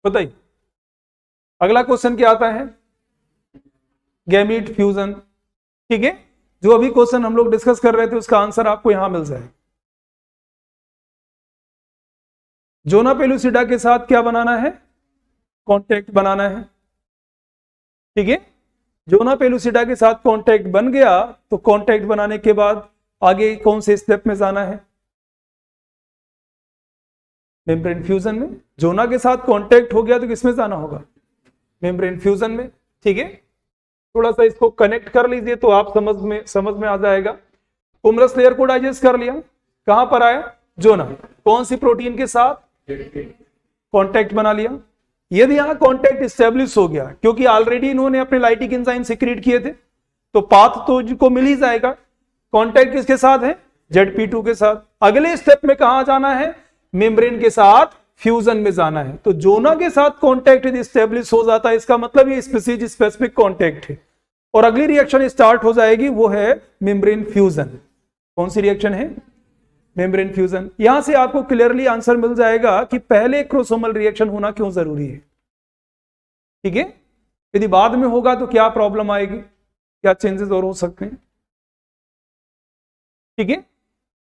बताइए अगला क्वेश्चन क्या आता है, गैमीट फ्यूजन। ठीक है, जो अभी क्वेश्चन हम लोग डिस्कस कर रहे थे उसका आंसर आपको यहां मिल जाएगा। जोना पेलुसिडा के साथ क्या बनाना है, कांटेक्ट बनाना है। ठीक है, जोना पेलुसिडा के साथ कांटेक्ट बन गया तो कांटेक्ट बनाने के बाद आगे कौन से स्टेप में जाना है, मेम्ब्रेन फ्यूजन में। जोना के साथ कांटेक्ट हो गया तो किसमें जाना होगा, मेम्ब्रेन फ्यूजन में। ठीक है, थोड़ा सा इसको कनेक्ट कर लीजिए तो आप समझ में आ जाएगा। कुमरस लेयर को डाइजेस्ट कर लिया, कहां पर आया, जोना, कौन सी प्रोटीन के साथ, कांटेक्ट बना लिया। यदि यहां कांटेक्ट स्टेब्लिश हो गया, क्योंकि ऑलरेडी इन्होंने अपने लाइटिक एंजाइम सीक्रेट किए थे, तो पाथ तो इनको मिल ही जाएगा। कांटेक्ट किसके साथ है, ZP2 के साथ। अगले स्टेप में कहां जाना है, मेम्ब्रेन के साथ फ्यूजन में जाना है। तो जोना के साथ कांटेक्ट यदि स्टेब्लिश हो जाता है, इसका मतलब ये स्पीसीज स्पेसिफिक कांटेक्ट है, और अगली रिएक्शन स्टार्ट हो जाएगी, वो है मेम्ब्रेन फ्यूजन। कौन सी रिएक्शन है, मेम्ब्रेन फ्यूजन। यहां से आपको क्लियरली आंसर मिल जाएगा कि पहले एक्रोसोमल रिएक्शन होना क्यों जरूरी है। ठीक है, यदि बाद में होगा तो क्या प्रॉब्लम आएगी, क्या चेंजेस और हो सकते हैं। ठीक है,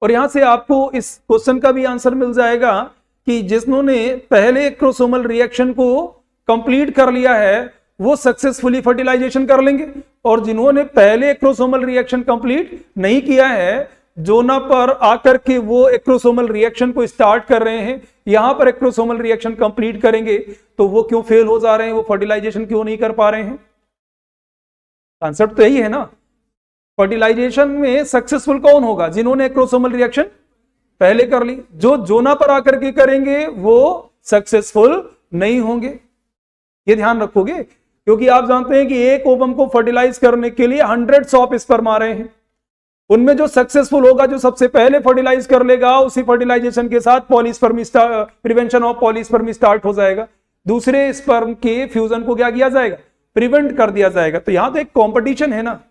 और यहां से आपको इस क्वेश्चन का भी आंसर मिल जाएगा कि जिन्होंने पहले एक्रोसोमल रिएक्शन को कंप्लीट कर लिया है वो सक्सेसफुली फर्टिलाइजेशन कर लेंगे, और जिन्होंने पहले एक्रोसोमल रिएक्शन कंप्लीट नहीं किया है, जोना पर आकर के वो एक्रोसोमल रिएक्शन को स्टार्ट कर रहे हैं, यहां पर एक्रोसोमल रिएक्शन कंप्लीट करेंगे तो वो क्यों फेल हो जा रहे हैं, वो फर्टिलाइजेशन क्यों नहीं कर पा रहे हैं। कॉन्सेप्ट तो यही है ना, फर्टिलाइजेशन में सक्सेसफुल कौन होगा, जिन्होंने एक्रोसोमल रिएक्शन पहले कर ली। जो जोना पर आकर के करेंगे वो सक्सेसफुल नहीं होंगे, ये ध्यान रखोगे, क्योंकि आप जानते हैं कि एक ओवम को फर्टिलाइज करने के लिए हंड्रेड्स ऑफ स्पर्म आ रहे हैं, उनमें जो सक्सेसफुल होगा, जो सबसे पहले फर्टिलाइज कर लेगा, उसी फर्टिलाइजेशन के साथ polyspermy prevention of polyspermy start हो जाएगा, दूसरे स्पर्म के फ्यूजन को क्या किया जाएगा, प्रिवेंट कर दिया जाएगा। तो यहां तो एक कॉम्पिटिशन है ना,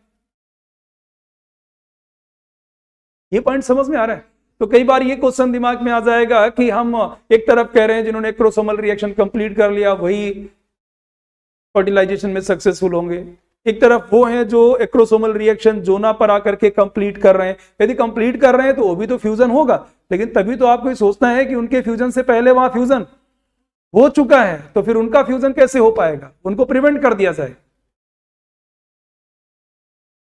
ये पॉइंट समझ में आ रहा है। तो कई बार ये क्वेश्चन दिमाग में आ जाएगा कि हम एक तरफ कह रहे हैं जिन्होंने एक्रोसोमल रिएक्शन कंप्लीट कर लिया वही फर्टिलाइजेशन में सक्सेसफुल होंगे, एक तरफ वो हैं जो एक्रोसोमल रिएक्शन जोना पर आकर के कंप्लीट कर रहे हैं। यदि कंप्लीट कर रहे हैं तो वो भी तो फ्यूजन होगा, लेकिन तभी तो आपको सोचना है कि उनके फ्यूजन से पहले वहां फ्यूजन हो चुका है, तो फिर उनका फ्यूजन कैसे हो पाएगा, उनको प्रिवेंट कर दिया जाए।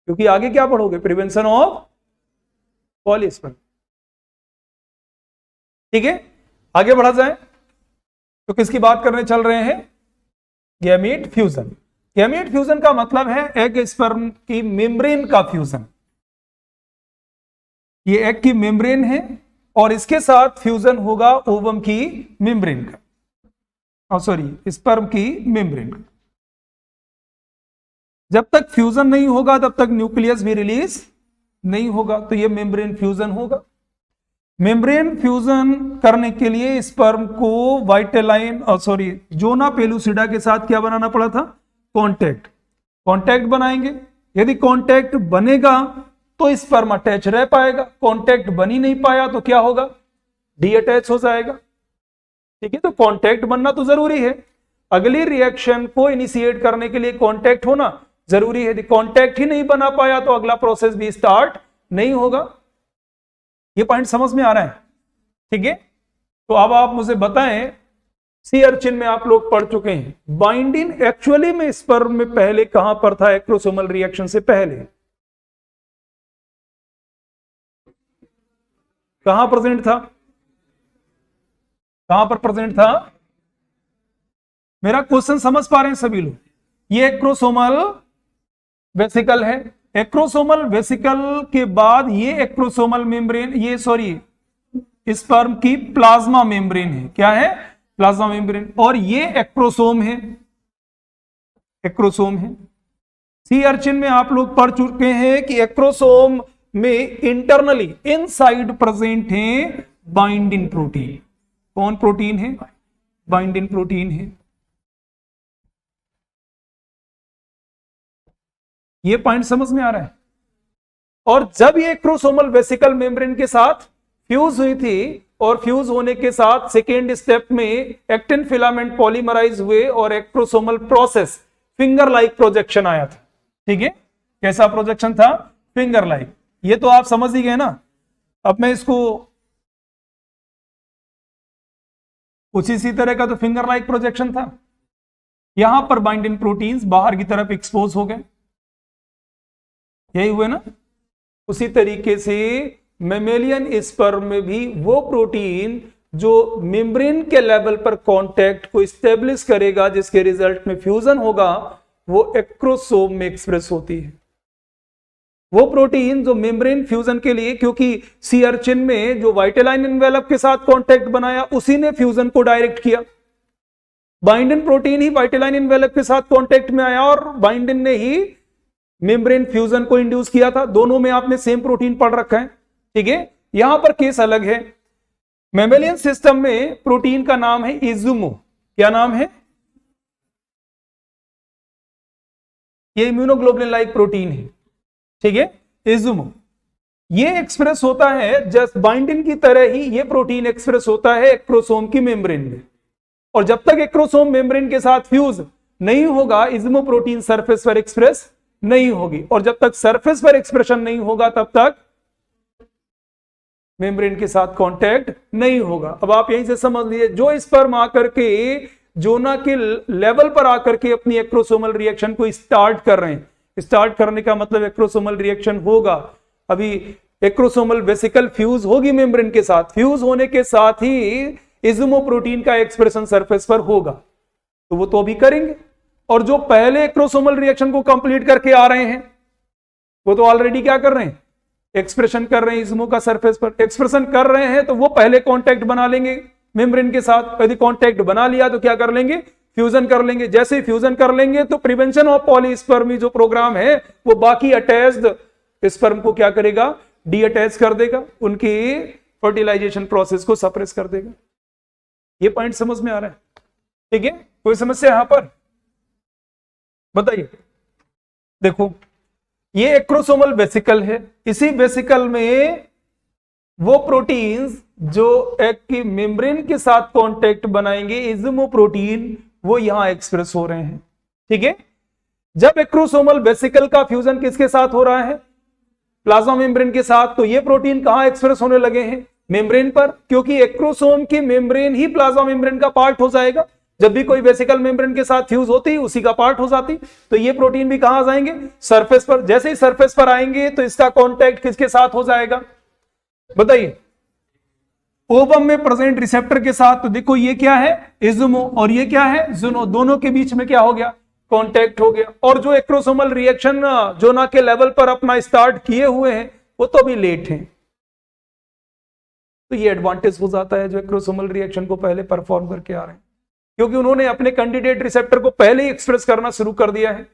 क्योंकि आगे क्या पढ़ोगे, प्रिवेंशन ऑफ पॉलीस्पर्म। ठीक है, आगे बढ़ा जाए तो किसकी बात करने चल रहे हैं, गैमीट फ्यूजन। गैमीट फ्यूजन का मतलब है एग स्पर्म की मेम्ब्रेन का फ्यूजन। ये एग की मेम्ब्रेन है और इसके साथ फ्यूजन होगा ओवम की मेम्ब्रेन का, सॉरी स्पर्म की मेम्ब्रेन का। जब तक फ्यूजन नहीं होगा तब तक न्यूक्लियस भी रिलीज नहीं होगा, तो ये मेम्ब्रेन फ्यूजन होगा। मेम्ब्रेन फ्यूजन करने के लिए स्पर्म को वाइटेलाइन जोना पेलुसिडा के साथ क्या बनाना पड़ा था, कांटेक्ट बनाएंगे। यदि कांटेक्ट बनेगा तो स्पर्म अटैच रह पाएगा, कांटेक्ट बन ही नहीं पाया तो क्या होगा, डी अटैच हो जाएगा। ठीक है, तो कांटेक्ट बनना तो जरूरी है, अगली रिएक्शन को इनिशिएट करने के लिए कांटेक्ट होना जरूरी है। यदि कांटेक्ट ही नहीं बना पाया तो अगला प्रोसेस भी स्टार्ट नहीं होगा। ये पॉइंट समझ में आ रहा है। ठीक है, तो अब आप मुझे बताएं, सी अर्चिन में आप लोग पढ़ चुके हैं, बाइंडिंग एक्चुअली में स्पर्म में पहले कहां पर था, एक्रोसोमल रिएक्शन से पहले कहां प्रेजेंट था, कहां पर प्रेजेंट था। मेरा क्वेश्चन समझ पा रहे हैं सभी लोग, ये एक्रोसोमल वेसिकल है, एक्रोसोमल वेसिकल के बाद ये एक्रोसोमल मेम्ब्रेन, ये स्पर्म की प्लाज्मा मेम्ब्रेन है, क्या है, प्लाज्मा मेम्ब्रेन, और ये एक्रोसोम है, सी अर्चिन में आप लोग पढ़ चुके हैं कि एक्रोसोम में इंटरनली इनसाइड प्रेजेंट है बाइंडिंग प्रोटीन। कौन प्रोटीन है, बाइंडिंग प्रोटीन है। ये पॉइंट समझ में आ रहा है। और जब ये एक्रोसोमल वेसिकल मेम्ब्रेन के साथ फ्यूज हुई थी और फ्यूज होने के साथ सेकेंड स्टेप में एक्टिन फिलामेंट पॉलीमराइज हुए और एक्ट्रोसोमल प्रोसेस फिंगर लाइक प्रोजेक्शन आया था। ठीक है, कैसा प्रोजेक्शन था? Finger like. ये तो आप समझ ही गए ना। अब मैं इसको कुछ इसी तरह का तो फिंगर लाइक प्रोजेक्शन था। यहां पर बाइंडिंग प्रोटीन्स बाहर की तरफ एक्सपोज हो गए, यही हुए ना। उसी तरीके से मेमेलियन स्पर्म में भी वो प्रोटीन जो मेम्ब्रेन के लेवल पर कांटेक्ट को स्टेब्लिश करेगा, जिसके रिजल्ट में फ्यूजन होगा, वो एक्रोसोम में एक्सप्रेस होती है। वो प्रोटीन जो मेम्ब्रेन फ्यूजन के लिए, क्योंकि सी अर्चिन में जो वाइटेलाइन एनवेलप के साथ कांटेक्ट बनाया उसी ने फ्यूजन को डायरेक्ट किया। बाइंडिन प्रोटीन ही वाइटेलाइन एनवेलप के साथ कांटेक्ट में आया और बाइंडिन ने ही मेम्ब्रेन फ्यूजन को इंड्यूस किया था। दोनों में आपने सेम प्रोटीन पढ़ रखा है। ठीक है, यहां पर केस अलग है। मैमेलियन सिस्टम में प्रोटीन का नाम है इजुमो। क्या नाम है? ये इम्यूनोग्लोबुलिन लाइक प्रोटीन है। ठीक है, इजुमो। ये एक्सप्रेस होता है जस्ट बाइंडिन की तरह ही ये प्रोटीन एक्सप्रेस होता है एक्रोसोम की मेम्ब्रेन में। और जब तक एक्रोसोम मेम्ब्रेन के साथ फ्यूज नहीं होगा, इजुमो प्रोटीन सरफेस पर एक्सप्रेस नहीं होगी। और जब तक सरफेस पर एक्सप्रेशन नहीं होगा तब तक मेम्ब्रेन के साथ कांटेक्ट नहीं होगा। अब आप यहीं से समझ लीजिए, जो स्पर्म आकर के जोना के लेवल पर आकर के अपनी एक्रोसोमल रिएक्शन को स्टार्ट कर रहे हैं, स्टार्ट करने का मतलब एक्रोसोमल रिएक्शन होगा। अभी एक्रोसोमल वेसिकल फ्यूज होगी मेम्ब्रेन के साथ, फ्यूज होने के साथ ही इजुमो प्रोटीन का एक्सप्रेशन सरफेस पर होगा, तो वो तो अभी करेंगे। और जो पहले एक्रोसोमल रिएक्शन को कंप्लीट करके आ रहे हैं वो तो ऑलरेडी क्या कर रहे हैं? एक्सप्रेशन कर रहे हैं इजुमो का सरफेस पर। एक्सप्रेशन कर रहे हैं तो वो पहले कांटेक्ट बना लेंगे मेम्ब्रेन के साथ। यदि कांटेक्ट बना लिया तो क्या कर लेंगे? फ्यूजन कर लेंगे। जैसे ही फ्यूजन कर लेंगे तो प्रिवेंशन ऑफ पॉलीस्पर्मी जो प्रोग्राम है वो बाकी अटैच्ड स्पर्म को क्या करेगा? डी अटैच कर देगा, उनकी फर्टिलाइजेशन प्रोसेस को सप्रेस कर देगा। ये पॉइंट समझ में आ रहा है? ठीक है, कोई समस्या यहां पर बताइए। देखो, ये एक्रोसोमल वेसिकल है। इसी वेसिकल में वो प्रोटीन्स जो एक की मेम्ब्रेन के साथ कांटेक्ट बनाएंगे, इजुमो प्रोटीन, वो यहां एक्सप्रेस हो रहे हैं। ठीक है, जब एक्रोसोमल वेसिकल का फ्यूजन किसके साथ हो रहा है? प्लाज्मा मेम्ब्रेन के साथ। तो ये प्रोटीन कहां एक्सप्रेस होने लगे हैं? मेम्ब्रेन पर, क्योंकि एक्रोसोम की मेम्ब्रेन ही प्लाज्मा मेम्ब्रेन का पार्ट हो जाएगा। जब भी कोई वेसिकल मेम्ब्रेन के साथ फ्यूज होती उसी का पार्ट हो जाती, तो ये प्रोटीन भी कहां जाएंगे? सरफेस पर। जैसे ही सरफेस पर आएंगे तो इसका कांटेक्ट किसके साथ हो जाएगा? बताइए। ओवम में प्रेजेंट रिसेप्टर के साथ। तो देखो, ये क्या है? इजुमो, और ये क्या है? जुनो। दोनों के बीच में क्या हो गया? कांटेक्ट हो गया। और जो एक्रोसोमल रिएक्शन जोना के लेवल पर अपना स्टार्ट किए हुए हैं वो तो अभी लेट हैं, तो ये एडवांटेज हो जाता है जो एक्रोसोमल रिएक्शन को पहले परफॉर्म करके आ रहे हैं, क्योंकि उन्होंने अपने कैंडिडेट रिसेप्टर को पहले ही एक्सप्रेस करना शुरू कर दिया है।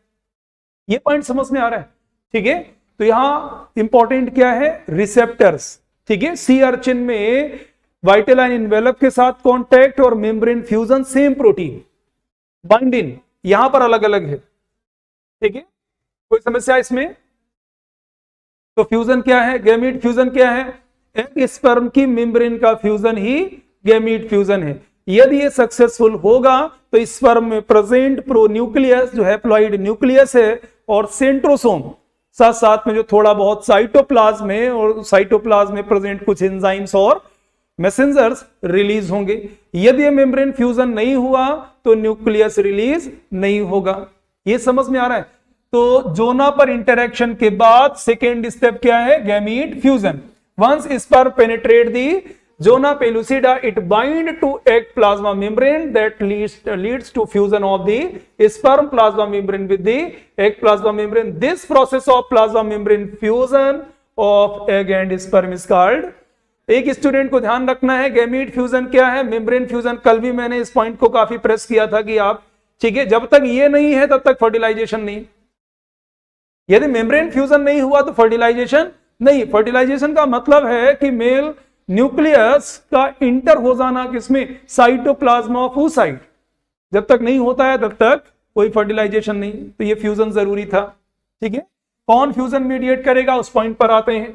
ये पॉइंट समझ में आ रहा है? ठीक है, तो यहां इंपॉर्टेंट क्या है? रिसेप्टर्स। ठीक है, सी अर्चिन में वाइटेलाइन इन्वेलप के साथ कांटेक्ट और मेम्ब्रेन फ्यूजन, सेम प्रोटीन। बाइंडिन यहां पर अलग अलग है। ठीक है, कोई समस्या इसमें? तो फ्यूजन क्या है? गैमीट फ्यूजन क्या है? एक स्पर्म की मेम्ब्रेन का फ्यूजन ही गैमीट फ्यूजन है। यदि ये सक्सेसफुल होगा तो स्पर्म में प्रेजेंट प्रोन्यूक्लियस जो हैप्लॉइड न्यूक्लियस है और सेंट्रोसोम, साथ साथ में जो थोड़ा बहुत साइटोप्लाज्म है, और साइटोप्लाज्म में प्रेजेंट कुछ एंजाइम्स और मैसेंजर्स रिलीज होंगे। यदि ये मेम्ब्रेन फ्यूजन नहीं हुआ तो न्यूक्लियस रिलीज नहीं होगा। ये समझ में आ रहा है? तो जोना पर इंटरेक्शन के बाद सेकेंड स्टेप क्या है? Gamete fusion. Once sperm penetrate the zona pellucida, it bind to egg plasma membrane that leads to fusion of the sperm plasma membrane with the egg plasma membrane. This process of plasma membrane fusion of egg and sperm is called। एक student को ध्यान रखना है, gamete fusion क्या है, membrane fusion. कल भी मैंने इस पॉइंट को काफी प्रेस किया था कि आप, ठीक है, जब तक ये नहीं है तब तक फर्टिलाइजेशन नहीं। यदि मेम्ब्रेन फ्यूजन नहीं हुआ तो फर्टिलाइजेशन नहीं। फर्टिलाइजेशन का मतलब है कि मेल न्यूक्लियस का इंटर हो जाना किसमें? Cytoplasm of oocyte। जब तक नहीं होता है तब तक कोई फर्टिलाइजेशन नहीं। तो ये फ्यूजन जरूरी था। ठीक है, कौन फ्यूजन मीडिएट करेगा उस पॉइंट पर आते हैं।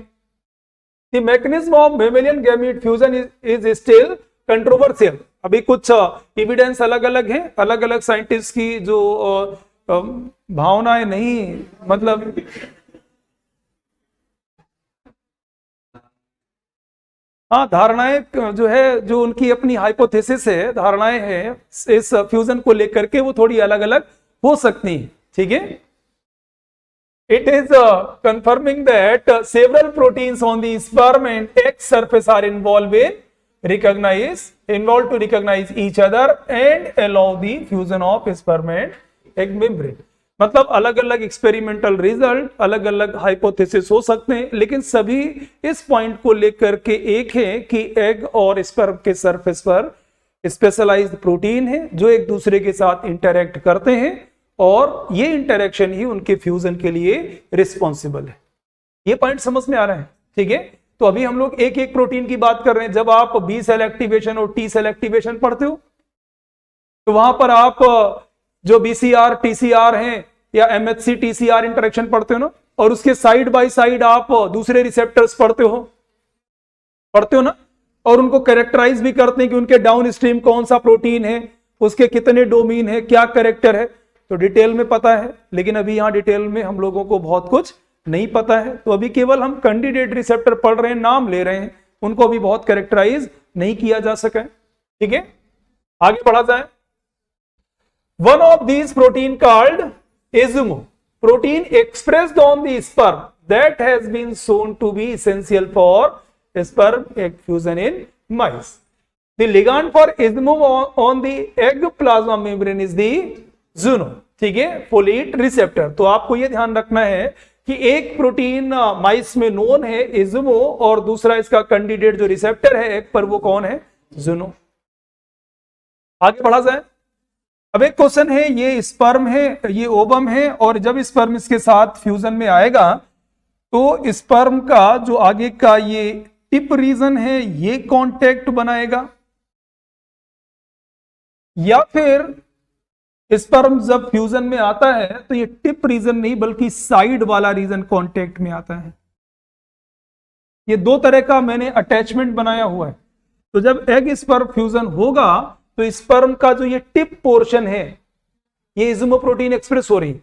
The mechanism of mammalian gamete fusion is still controversial. अभी कुछ एविडेंस अलग अलग हैं, अलग अलग साइंटिस्ट की जो भावनाएं नहीं, मतलब हाँ धारणाएं जो है, जो उनकी अपनी हाइपोथेसिस है, धारणाएं हैं इस फ्यूजन को लेकर के, वो थोड़ी अलग अलग हो सकती हैं। ठीक है, it is confirming that several proteins on the sperm and egg surface are involved to recognize each other and allow the fusion of sperm and egg membrane। मतलब अलग अलग एक्सपेरिमेंटल रिजल्ट, अलग अलग हाइपोथेसिस हो सकते हैं, लेकिन सभी इस पॉइंट को लेकर के एक है कि एग और स्पर्म के सरफेस पर स्पेशलाइज्ड प्रोटीन है जो एक दूसरे के साथ इंटरैक्ट करते हैं और ये इंटरैक्शन ही उनके फ्यूजन के लिए रिस्पॉन्सिबल है। ये पॉइंट समझ में आ रहा है? ठीक है, तो अभी हम लोग एक एक प्रोटीन की बात कर रहे हैं। जब आप बी सेल एक्टिवेशन और टी सेल एक्टिवेशन पढ़ते हो तो वहां पर आप जो बीसीआर टीसीआर हैं या एमएचसी टीसीआर इंटरेक्शन पढ़ते हो ना, और उसके साइड बाय साइड आप दूसरे रिसेप्टर्स पढ़ते हो ना, और उनको कैरेक्टराइज भी करते हैं कि उनके डाउन स्ट्रीम कौन सा प्रोटीन है, उसके कितने डोमेन है, क्या कैरेक्टर है, तो डिटेल में पता है। लेकिन अभी यहां डिटेल में हम लोगों को बहुत कुछ नहीं पता है, तो अभी केवल हम कैंडिडेट रिसेप्टर पढ़ रहे हैं, नाम ले रहे हैं, उनको अभी बहुत कैरेक्टराइज नहीं किया जा सका है। ठीक है, आगे बढ़ा जाए। One of these protein called Izumo protein expressed on the sperm that has been shown to be essential for sperm egg fusion in mice. The ligand for Izumo on the egg plasma membrane is the Juno. ठीक है, folate receptor. तो आपको यह ध्यान रखना है कि एक प्रोटीन माइस में नोन है एजुमो, और दूसरा इसका कैंडिडेट जो रिसेप्टर है एक पर, वो कौन है? जुनो। आगे बढ़ा जाए। अब एक क्वेश्चन है, ये स्पर्म है, ये ओवम है, और जब स्पर्म इसके साथ फ्यूजन में आएगा तो स्पर्म का जो आगे का ये टिप रीजन है ये कांटेक्ट बनाएगा, या फिर स्पर्म जब फ्यूजन में आता है तो ये टिप रीजन नहीं बल्कि साइड वाला रीजन कांटेक्ट में आता है। ये दो तरह का मैंने अटैचमेंट बनाया हुआ है। तो जब एग स्पर्म फ्यूजन होगा तो स्पर्म का जो ये टिप पोर्शन है, ये एजुमो प्रोटीन एक्सप्रेस हो रही,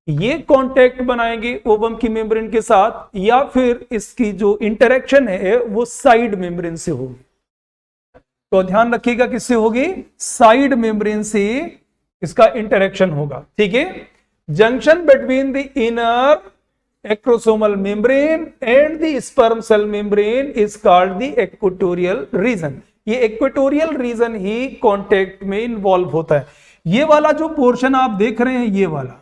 ये कांटेक्ट बनाएंगे ओवम की मेम्ब्रेन के साथ, या फिर इसकी जो इंटरेक्शन है वो साइड मेम्ब्रेन से होगी। तो ध्यान रखिएगा किससे होगी? साइड मेम्ब्रेन से इसका इंटरेक्शन होगा। ठीक है, junction between the inner acrosomal membrane and the sperm cell membrane is called the equatorial region. ये इक्वेटोरियल रीजन ही कांटेक्ट में इन्वॉल्व होता है। ये वाला जो पोर्शन आप देख रहे हैं, ये वाला,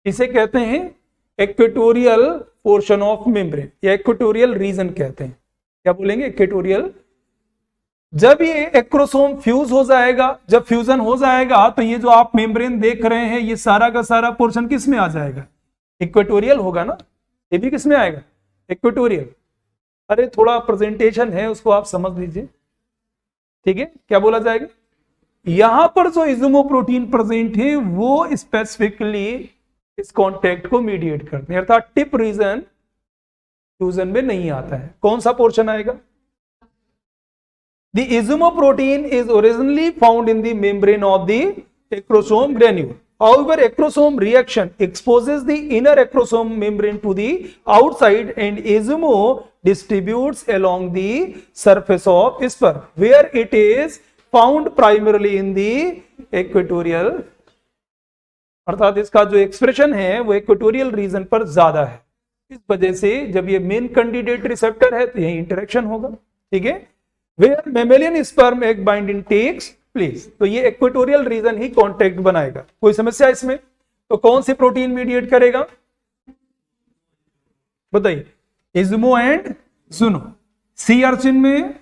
इसे कहते हैं इक्वेटोरियल पोर्शन ऑफ मेम्ब्रेन या इक्वेटोरियल रीजन कहते हैं। क्या बोलेंगे? इक्वेटोरियल। जब ये एक्रोसोम फ्यूज हो जाएगा, जब फ्यूजन हो जाएगा, तो ये जो आप मेम्ब्रेन देख रहे हैं ये सारा का सारा पोर्शन किस में आ जाएगा? इक्वेटोरियल होगा ना। ये भी किस में आएगा? इक्वेटोरियल। अरे थोड़ा प्रेजेंटेशन है, उसको आप समझ लीजिए। ठीक है, क्या बोला जाएगा? यहां पर जो इजुमो प्रोटीन प्रेजेंट है वो स्पेसिफिकली इस कॉन्टेक्ट को मीडिएट करते हैं, अर्थात टिप रीजन फ्यूजन में नहीं आता है। कौन सा पोर्शन आएगा? The isomo protein is originally found in the membrane of the acrosome granule. However, acrosome reaction exposes the inner acrosome membrane to the outside, and isomo distributes along the surface of sperm, where it is found primarily in the equatorial। अर्थात इसका जो expression है वो equatorial region पर ज्यादा है। इस वजह से जब ये मेन कैंडिडेट रिसेप्टर है तो यही इंटरेक्शन होगा। ठीक है, Where mammalian sperm egg binding takes place, तो ये इक्वेटोरियल रीजन ही कांटेक्ट बनाएगा। कोई समस्या इसमें? तो कौन सी प्रोटीन मीडिएट करेगा बताइए? Izumo and जुनो। सी अर्चिन में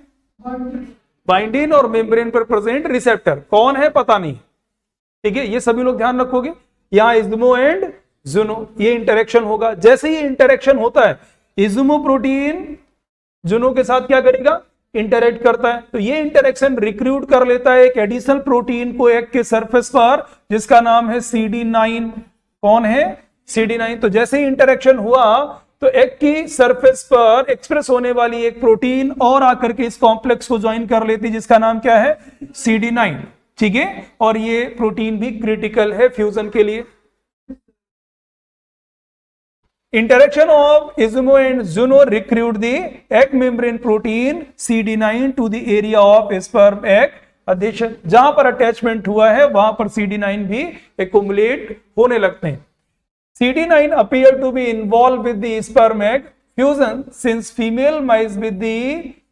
बाइंडिन और मेम्ब्रेन पर प्रेजेंट रिसेप्टर कौन है पता नहीं। ठीक है, ये सभी लोग ध्यान रखोगे। यहां इजुमो एंड जुनो ये इंटरेक्शन होगा। जैसे ही इंटरेक्शन होता है, इजुमो प्रोटीन जुनो के साथ क्या करेगा? इंटरेक्ट करता है। तो ये इंटरेक्शन रिक्रूट कर लेता है एक एडिशनल प्रोटीन को एग के सरफेस पर, जिसका नाम है CD9। कौन है? CD9। तो जैसे ही इंटरेक्शन हुआ तो एग की सरफेस पर एक्सप्रेस होने वाली एक प्रोटीन और आकर के इस कॉम्प्लेक्स को ज्वाइन कर लेती है, जिसका नाम क्या है, CD9। ठीक है, और ये प्रोटीन भी क्रिटिकल है फ्यूजन के लिए। Interaction of isomo and zuno recruit the egg membrane protein CD9 to the area of sperm egg adhesion। जहां पर अटैचमेंट हुआ है वहां पर CD9 भी एक्युमुलेट होने लगते हैं। CD9 appear to be involved with the sperm egg fusion since female mice with the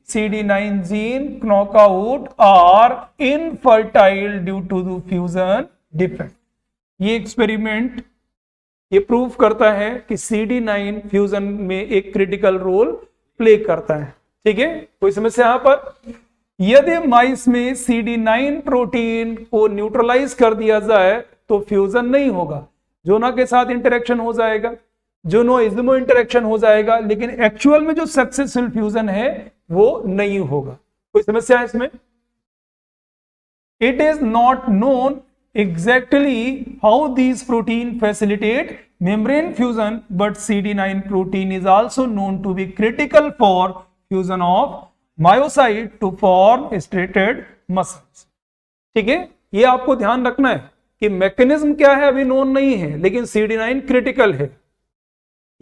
CD9 gene knockout are infertile due to the fusion defect। ये एक्सपेरिमेंट ये प्रूव करता है कि CD9 फ्यूजन में एक क्रिटिकल रोल प्ले करता है। ठीक है, कोई समस्या यहां पर? यदि माइस में CD9 प्रोटीन को न्यूट्रलाइज कर दिया जाए तो फ्यूजन नहीं होगा, जोना के साथ इंटरेक्शन हो जाएगा, जोनो इज्मो इंटरेक्शन हो जाएगा, लेकिन एक्चुअल में जो सक्सेसफुल फ्यूजन है वो नहीं होगा। कोई समस्या है इसमें? It is not known exactly how these protein facilitate membrane fusion, but CD9 protein is also known to be critical for fusion of myocyte to form striated muscles। ठीक है, ये आपको ध्यान रखना है कि मैकेनिज्म क्या है अभी नोन नहीं है, लेकिन CD9 क्रिटिकल है,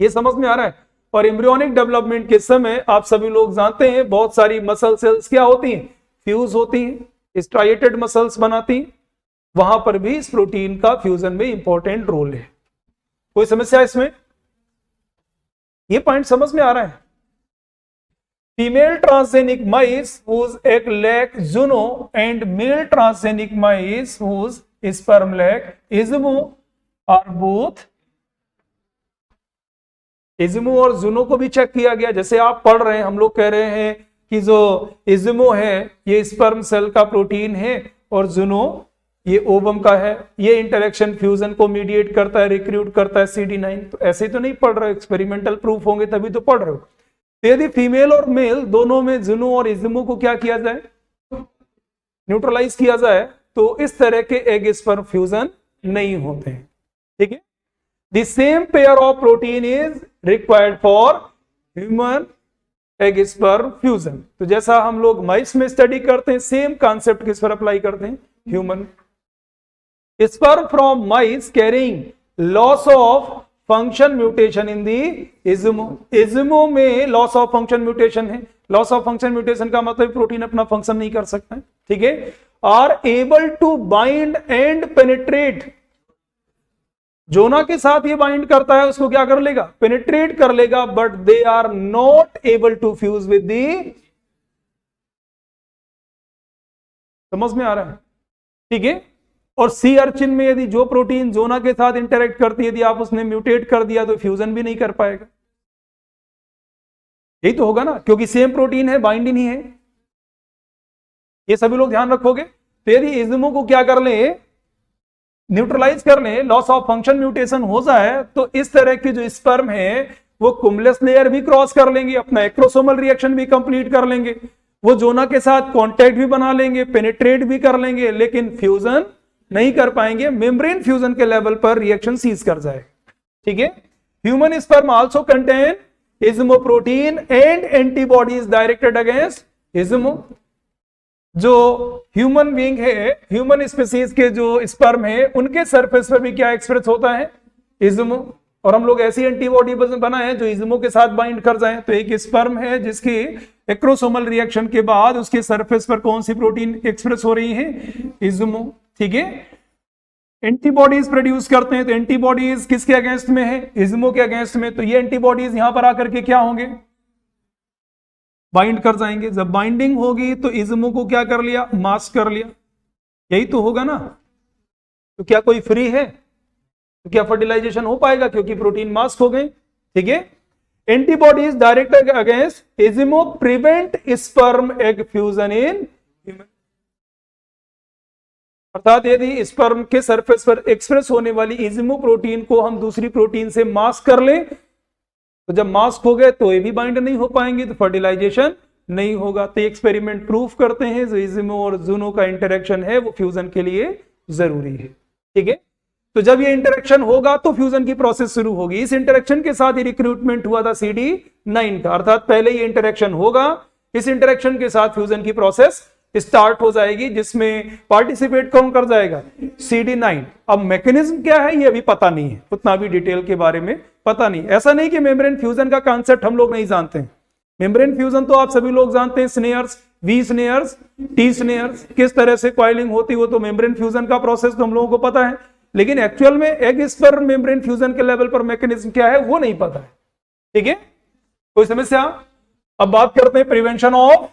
ये समझ में आ रहा है। और एम्ब्रियोनिक डेवलपमेंट के समय आप सभी लोग जानते हैं बहुत सारी मसल सेल्स क्या होती हैं, फ्यूज होती हैं, स्ट्राइएटेड मसल्स बनाती हैं, वहां पर भी इस प्रोटीन का फ्यूजन में इंपॉर्टेंट रोल है। कोई समस्या इसमें? ये पॉइंट समझ में आ रहा है? Female transgenic mice whose egg lack zuno and male transgenic mice whose sperm lack ismo are both। इज्मो और जुनो को भी चेक किया गया। जैसे आप पढ़ रहे हैं, हम लोग कह रहे हैं कि जो इज्मो है ये स्पर्म सेल का प्रोटीन है और जुनो ये ओवम का है, ये इंटरेक्शन फ्यूजन को मीडिएट करता है, रिक्रूट करता है CD9। तो ऐसे तो नहीं पढ़ रहे हो, एक्सपेरिमेंटल प्रूफ होंगे तभी तो पढ़ रहे हो। तो यदि फीमेल और मेल दोनों में जुनो और इज्मो को क्या किया जाए, न्यूट्रलाइज किया जाए, तो इस तरह के एग स्पर्म फ्यूजन नहीं होते हैं। ठीक है, the same pair of protein is required for human egg sperm fusion. तो जैसा हम लोग माइस में स्टडी करते हैं, सेम कॉन्सेप्ट किस पर अप्लाई करते हैं, human. Sperm from mice carrying loss of function mutation in the ismo। ismo में loss of function mutation है। loss of function mutation का मतलब प्रोटीन अपना फंक्शन नहीं कर सकता है। ठीक है, are able to bind and penetrate। जोना के साथ ये बाइंड करता है उसको क्या कर लेगा, पेनिट्रेट कर लेगा, but they are not able to fuse with the. समझ में आ रहा है? ठीक है, और सी अर्चिन में यदि जो प्रोटीन जोना के साथ इंटरेक्ट करती है, यदि आप उसने म्यूटेट कर दिया तो फ्यूजन भी नहीं कर पाएगा। यही तो होगा ना, क्योंकि सेम प्रोटीन है, बाइंड ही नहीं है। ये सभी लोग ध्यान रखोगे। तो यदि इज्मो को क्या कर ले, न्यूट्रलाइज कर ले, लॉस ऑफ फंक्शन म्यूटेशन हो जाए, तो इस तरह की जो स्पर्म है वो कुमुलस लेयर भी क्रॉस कर लेंगे, अपना एक्रोसोमल रिएक्शन भी कंप्लीट कर लेंगे, वो जोना के साथ कांटेक्ट भी बना लेंगे, पेनिट्रेट भी कर लेंगे, लेकिन फ्यूजन नहीं कर पाएंगे। मेम्ब्रेन फ्यूजन के लेवल पर रिएक्शन सीज कर जाएगा। ठीक है, human sperm also contain Izumo protein and antibodies directed against Izumo. जो ह्यूमन बीइंग है, ह्यूमन स्पीसीज के जो स्पर्म है, उनके सरफेस पर भी क्या एक्सप्रेस होता है, इज्मो। और हम लोग ऐसी एंटीबॉडी बनाए हैं जो इज्मो के साथ बाइंड कर जाए। तो एक स्पर्म है जिसकी एक्रोसोमल रिएक्शन के बाद उसके सरफेस पर कौन सी प्रोटीन एक्सप्रेस हो रही है, इज्मो। ठीक है, एंटीबॉडीज प्रोड्यूस करते हैं, तो एंटीबॉडीज किसके अगेंस्ट में है, इज्मो के अगेंस्ट में। तो ये एंटीबॉडीज यहां पर आकर के क्या होंगे, बाइंड कर जाएंगे। जब बाइंडिंग होगी तो इज्मो को क्या कर लिया, मास्क कर लिया। यही तो होगा ना। तो क्या कोई फ्री है, तो क्या फर्टिलाइजेशन हो पाएगा, क्योंकि प्रोटीन मास्क हो गए। ठीक है, antibodies direct against Izumo prevent sperm egg fusion in human. अर्थात यदि स्पर्म के सरफेस पर एक्सप्रेस होने वाली इज्मो प्रोटीन को हम दूसरी प्रोटीन से मास्क कर लें, तो जब मास्क हो गए तो ये भी बाइंड नहीं हो पाएंगे, तो फर्टिलाइजेशन नहीं होगा। तो एक्सपेरिमेंट प्रूफ करते हैं जो इज्मो और जुनो का इंटरेक्शन है वो फ्यूजन के लिए जरूरी है। ठीक है, तो जब ये इंटरेक्शन होगा तो फ्यूजन की प्रोसेस शुरू होगी। इस इंटरेक्शन के साथ ही रिक्रूटमेंट हुआ था CD9 का, अर्थात पहले ये इंटरेक्शन होगा, इस इंटरेक्शन के साथ फ्यूजन की प्रोसेस स्टार्ट हो जाएगी, जिसमें पार्टिसिपेट कौन कर जाएगा, CD9। अब मैकेनिज्म क्या है ये अभी पता नहीं है, उतना भी डिटेल के बारे में पता नहीं। ऐसा नहीं कि मेम्ब्रेन फ्यूजन का कॉन्सेप्ट हम लोग नहीं जानते हैं, मेम्ब्रेन फ्यूजन तो आप सभी लोग जानते हैं, SNAREs, V SNAREs, T SNAREs, किस तरह से कॉइलिंग होती हो, तो मेम्ब्रेन फ्यूजन का प्रोसेस तो हम लोगों को पता है, लेकिन एक्चुअल में एग स्पर मेम्ब्रेन फ्यूजन के लेवल पर मैकेनिज्म क्या है वो नहीं पता है। ठीक है, कोई समस्या? अब बात करते हैं प्रिवेंशन ऑफ